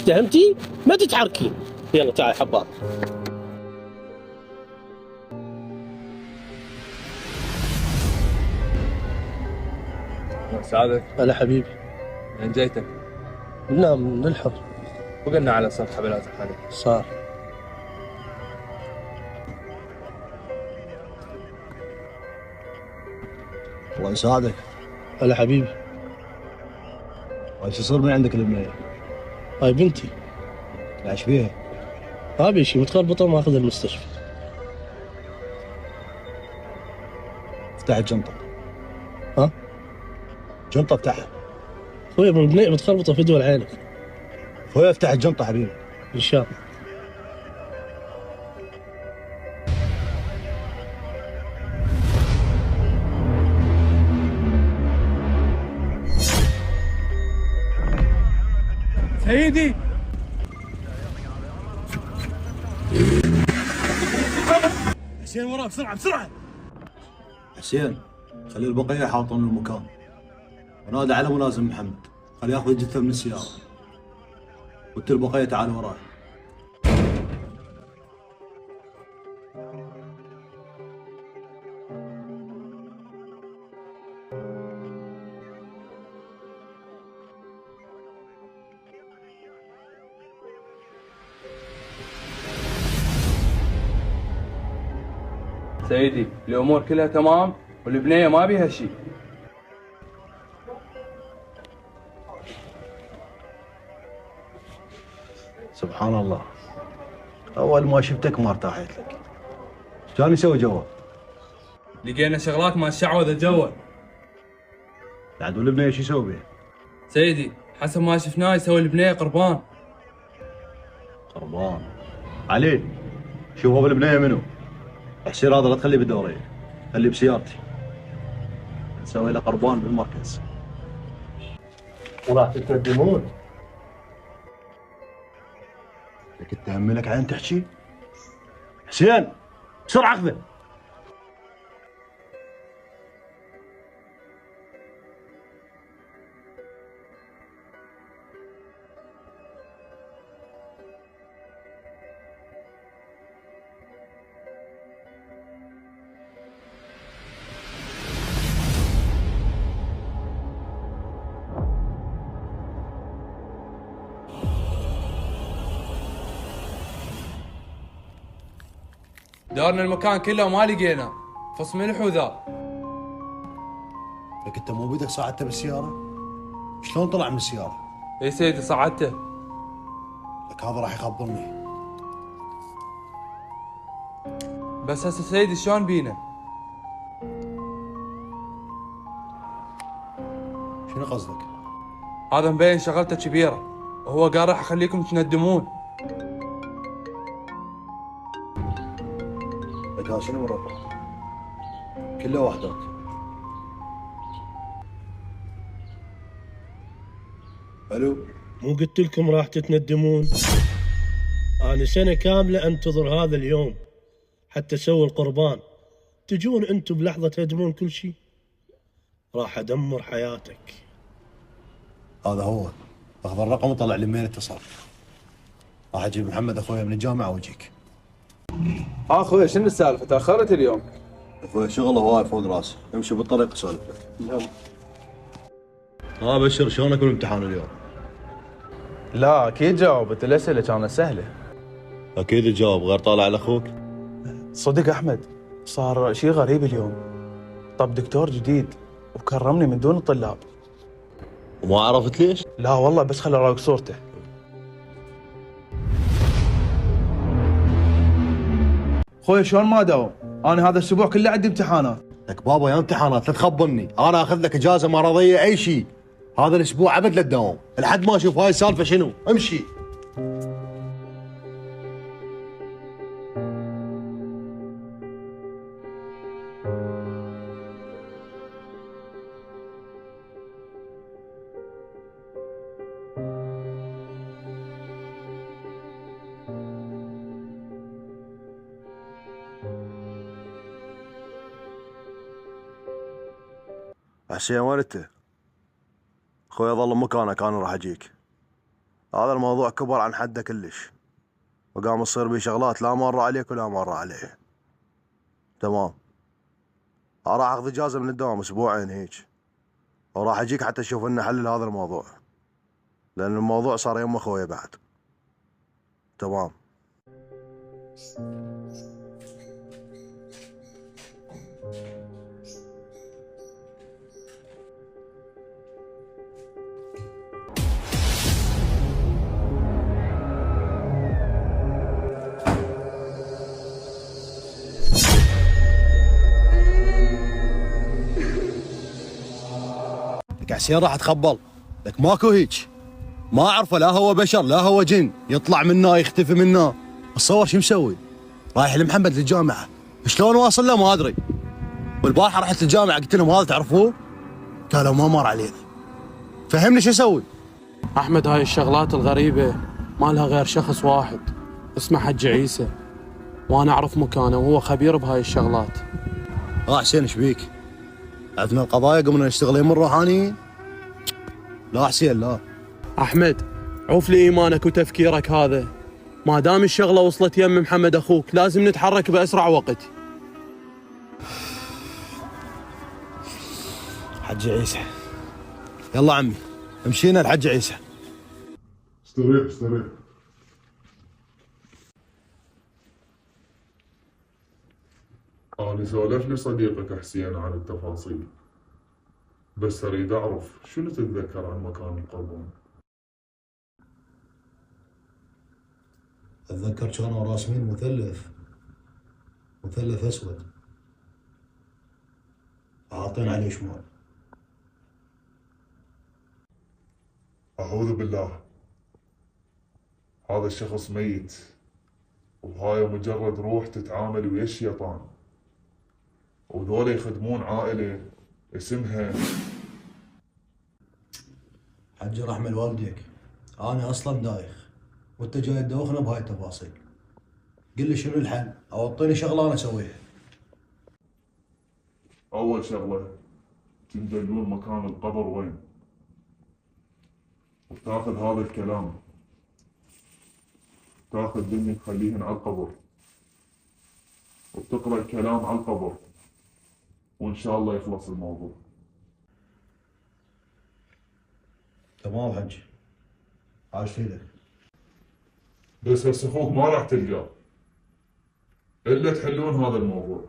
فهمتي؟ ما تتحركين. يلا تعال حباب. سعادة. هلا حبيبي. من جيتك؟ نعم من الحر. وقلنا على صف حبلات الحالي. صار. الله يساعدك. هلا حبيبي. وش يصير من عندك البنية؟ هاي بنتي. ايش فيها؟ ما ابي شيء، متخربطه وماخذها المستشفى. افتح الجنطة. ها؟ جنطة افتحها. خويا ابن البنية متخربطه في دول عينك. خويا افتح الجنطة حبيبي. ان شاء الله. سيدي. حسين وراك بسرعة بسرعة. حسين خلي البقية يحاطون المكان. ونادى على ملازم محمد، خليه ياخذ الجثة من السيارة. قلت البقية تعالوا وراي. سيدي الأمور كلها تمام والبنية ما بيها شيء. سبحان الله، أول ما شفتك ما ارتاحت لك. ايش كان يسوي جوا؟ لقينا شغلات ما الشعوذة جوا. بعد والبنية ايش يسوي بيه؟ سيدي حسب ما شفناه يسوي البنية قربان. قربان. علي شوف ابو البنية منو؟ حسين هذا لا تخليه بالدورية، خليه بسيارتي. نسوي له قربان بالمركز. وراح تتندمون. لك تهملك عين تحكي؟ حسين بسرعة اخذه. دارنا المكان كله وما لقينا فص ملح وذا. لك انت مو بيدك صعدته بالسيارة؟ شلون طلع من السيارة؟ اي سيدي صعدته. لك هذا راح يخبرني. بس هسه سيدي شلون بينا؟ شنو قصدك؟ هذا مبين شغلته كبيرة وهو قال راح اخليكم تندمون. لك هذا شنو مربع؟ كله وحدات. الو. مو قلت لكم راح تتندمون؟ انا سنه كامله انتظر هذا اليوم حتى اسوي القربان. تجون انتم بلحظه تهدمون كل شيء. راح ادمر حياتك. هذا هو. اخذ الرقم وطلع لي منين اتصل. راح اجيب محمد اخوي من الجامعه واجيك. اخوي شنو السالفة تاخرت اليوم؟ اخوي شغله هواي فوق راسي، امشي بالطريق اسولف لك. بشر شلونك بالامتحان اليوم؟ لا اكيد جاوبت، الاسئله كانت سهله. اكيد تجاوب غير طالع على اخوك. صدق احمد صار شيء غريب اليوم. طب دكتور جديد وكرمني من دون الطلاب. وما عرفت ليش؟ لا والله بس خلى اراويك صورته. خوي شلون ما داوم؟ انا هذا الاسبوع كله عندي امتحانات. لك بابا يا امتحانات لا تخبرني، انا اخذ لك اجازه مرضيه اي شيء. هذا الاسبوع ابد لا تداوم، لحد ما اشوف هاي السالفه شنو، امشي. حسين وين انت؟ خوي ظل مكانك انا راح اجيك. هذا الموضوع كبر عن حده كلش، وقام تصير بي شغلات لا مرة عليك ولا مرة عليه. تمام، راح اخذ اجازة من الدوام اسبوعين هيك، وراح اجيك حتى اشوف لنا حل لهذا الموضوع، لان الموضوع صار يم اخويا بعد. تمام. لك حسين راح اتخبل، لك ماكو هيك، ما اعرفه، لا هو بشر لا هو جن، يطلع منا يختفي منا. اتصور شو مسوي؟ رايح لمحمد للجامعه، شلون واصل له ما ادري. والبارحه رحت للجامعه قلت لهم هذا تعرفوه؟ قالوا ما مر علينا. فهمني شو اسوي؟ احمد هاي الشغلات الغريبة ما لها غير شخص واحد اسمه حج عيسى، وانا اعرف مكانه وهو خبير بهاي الشغلات. حسين ايش بيك؟ عندنا القضايا قمنا نشتغل يم الروحانيين؟ لا حسين لا. احمد عوف لي ايمانك وتفكيرك هذا، ما دام الشغله وصلت يم محمد اخوك لازم نتحرك باسرع وقت. حج عيسى، يلا عمي مشينا لحج عيسى. استريح استريح. أنا سولف لي صديقك حسين عن التفاصيل، بس أريد أعرف شنو تتذكر عن مكان القربان؟ اتذكر كانوا راسمين مثلث اسود حاطين عليه شمال. أعوذ بالله، هذا الشخص ميت، وهاي مجرد روح تتعامل ويا الشيطان، وذولا يخدمون عائلة اسمها. حج رحمة والديك، انا اصلا دايخ وانت جاي تدوخنا بهاي التفاصيل. قل لي شنو الحل او اعطيني شغله انا اسويها. أول شغلة تندلون مكان القبر وين، وتاخذ هذا الكلام تاخذ دنيا تخليهن على القبر، وتقرأ الكلام على القبر، وإن شاء الله يخلص الموضوع. تمام حج، عاش فيك. بس هسه اخوك ما راح تلقاه الا تحلون هذا الموضوع.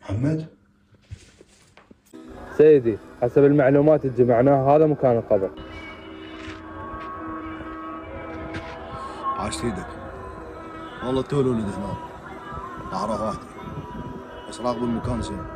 محمد سيدي حسب المعلومات اللي جمعناها هذا مكان القبر. عاش فيك والله، تو ولد هنا اعرف واحد بس راقب المكان زين.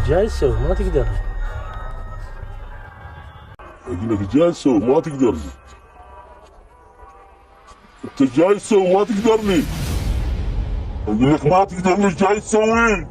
جاي تسوي ما تقدر. اقول لك جاي تسوي ما تقدرني، انت جاي تسوي ما تقدرني، اقول لك ما تقدرني جاي تسوي.